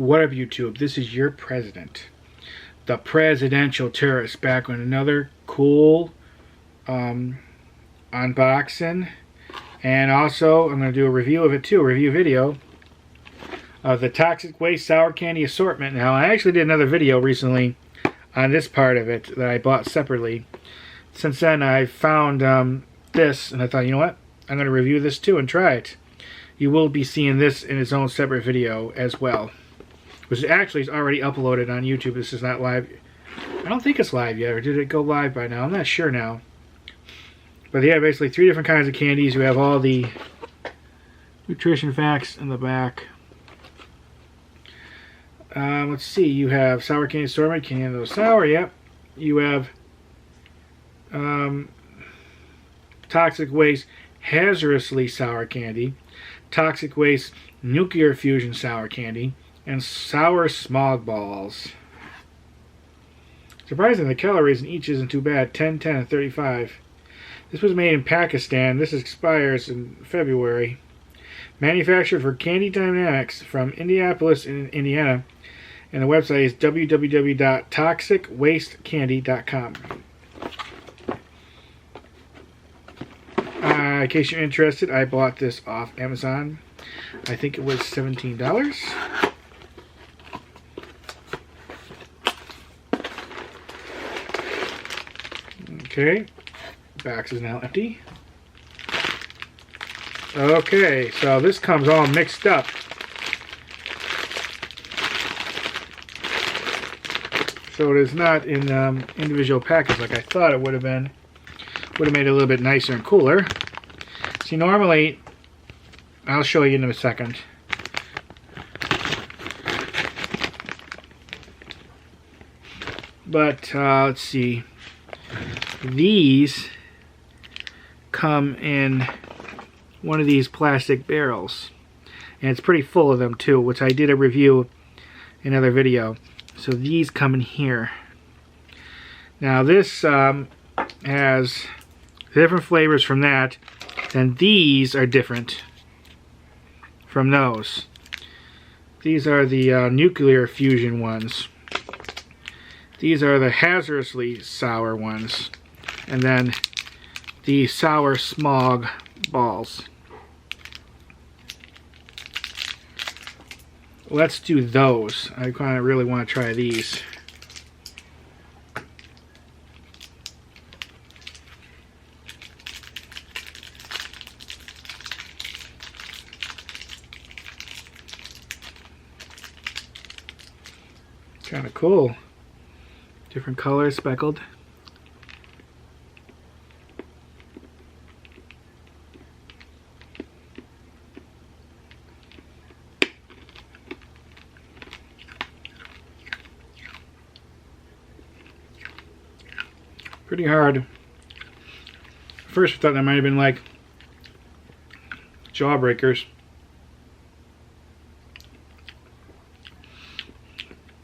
What up, YouTube? This is your president, the presidential tourist, back with another cool unboxing, and also I'm going to do a review of it too, a review video of the Toxic Waste Sour Candy Assortment. Now, I actually did another video recently on this part of it that I bought separately. Since then, I found this, and I thought, you know what? I'm going to review this too and try it. You will be seeing this in its own separate video as well, which actually is already uploaded on YouTube. This is not live. I don't think it's live yet, or did it go live by now? I'm not sure now. But yeah, basically 3 different kinds of candies. You have all the nutrition facts in the back. Let's see. You have sour candy assortment, candy sour. Yep. You have toxic waste hazardously sour candy, toxic waste nuclear fusion sour candy, and sour smog balls. Surprisingly, the calories in each isn't too bad. 10, 10, and 35. This was made in Pakistan. This expires in February. Manufactured for Candy Dynamics from Indianapolis in Indiana. And the website is www.toxicwastecandy.com. In case you're interested, I bought this off Amazon. I think it was $17. Okay, box is now empty. Okay, so this comes all mixed up. So it is not in individual packets like I thought it would have been. Would have made it a little bit nicer and cooler. See, normally, I'll show you in a second. But let's see. These come in one of these plastic barrels, and it's pretty full of them too, which I did a review in another video. So these come in here. Now this has different flavors from that, and these are different from those. These are the nuclear fusion ones. These are the hazardously sour ones. And then the sour smog balls. Let's do those. I kind of really want to try these. Kind of cool. Different colors speckled. Pretty hard. First I thought that might have been like jawbreakers.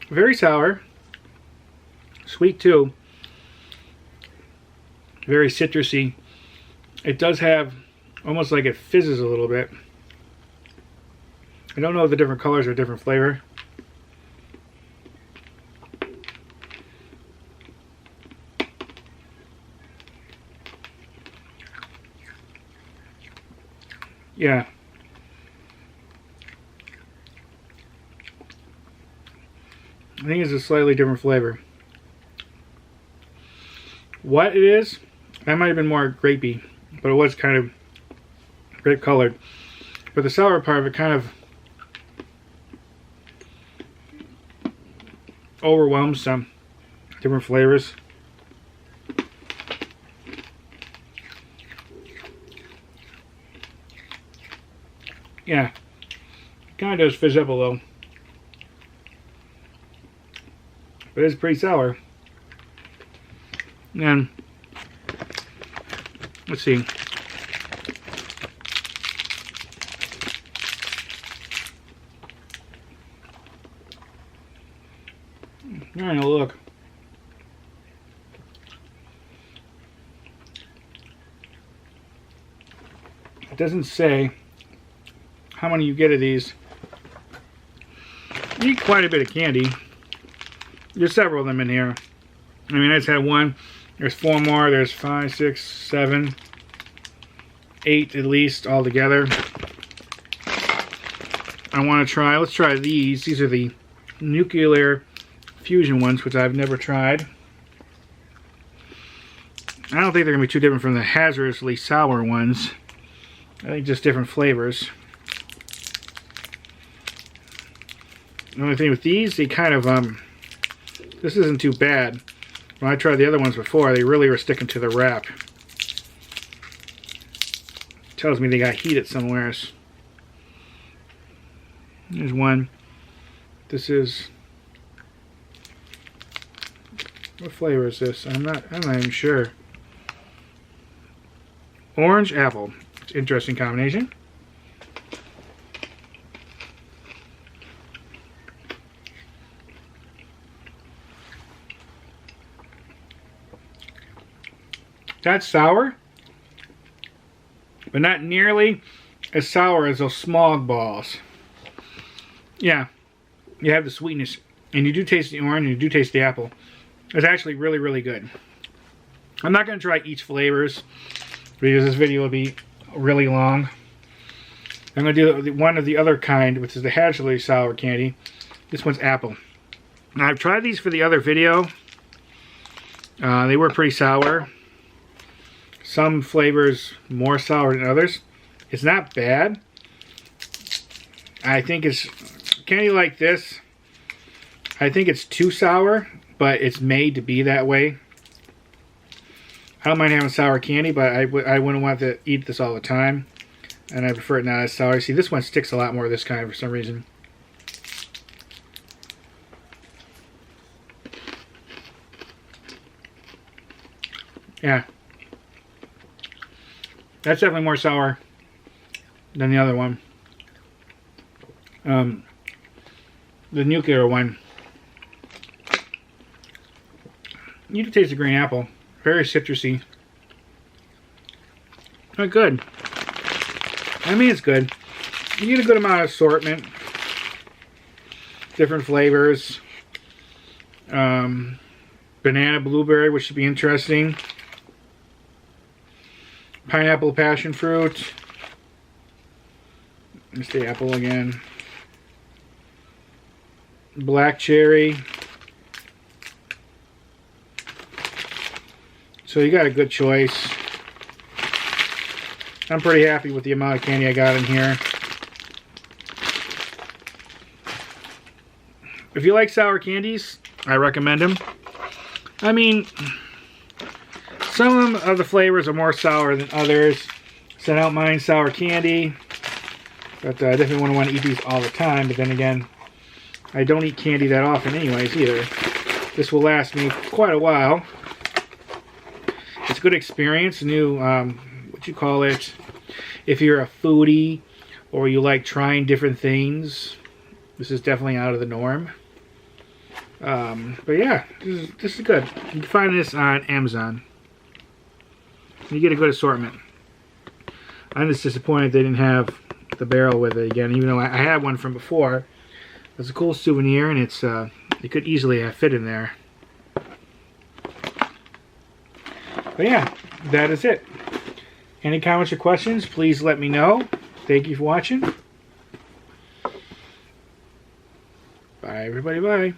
Very sour. Sweet too. Very citrusy. It does have almost like it fizzes a little bit. I don't know if the different colors are different flavor. Yeah. I think it's a slightly different flavor. What it is, that might have been more grapey, but it was kind of grape colored. But the sour part of it kind of overwhelms some different flavors. Yeah, it kind of does fizz up a little. But it's pretty sour. And let's see. Alright, look. It doesn't say how many you get of these. You eat quite a bit of candy. There's several of them in here. I mean, I just had one. There's 4 more. There's 5, 6, 7, 8 at least altogether. I want to try. Let's try these. These are the nuclear fusion ones, which I've never tried. I don't think they're going to be too different from the hazardously sour ones. I think just different flavors. The only thing with these, they kind of, this isn't too bad. When I tried the other ones before, they really were sticking to the wrap. Tells me they got heated somewhere. There's one. This is, what flavor is this? I'm not even sure. Orange apple. It's an interesting combination. That's sour, but not nearly as sour as those Smog balls. Yeah, you have the sweetness, and you do taste the orange, and you do taste the apple. It's actually really, really good. I'm not going to try each flavors, because this video will be really long. I'm going to do one of the other kind, which is the hazardly sour candy. This one's apple. Now, I've tried these for the other video. They were pretty sour. Some flavors more sour than others. It's not bad. I think it's candy like this. I think it's too sour, but it's made to be that way. I don't mind having sour candy, but I wouldn't want to eat this all the time. And I prefer it not as sour. See, this one sticks a lot more of this kind for some reason. Yeah. That's definitely more sour than the other one. The nuclear one. You can taste the green apple. Very citrusy. Not good. I mean, it's good. You get a good amount of assortment. Different flavors. Banana blueberry, which should be interesting. Pineapple passion fruit. Let's the apple again. Black cherry. So you got a good choice. I'm pretty happy with the amount of candy I got in here. If you like sour candies, I recommend them. I mean, some of the flavors are more sour than others, so I don't mind sour candy. But I definitely wouldn't want to eat these all the time. But then again, I don't eat candy that often anyways either. This will last me quite a while. It's a good experience. New, what you call it, if you're a foodie or you like trying different things, this is definitely out of the norm. But yeah, this is good. You can find this on Amazon. You get a good assortment. I'm just disappointed they didn't have the barrel with it again, even though I had one from before. It's a cool souvenir, and it's it could easily have fit in there. But yeah, that is it. Any comments or questions, please let me know. Thank you for watching. Bye, everybody. Bye.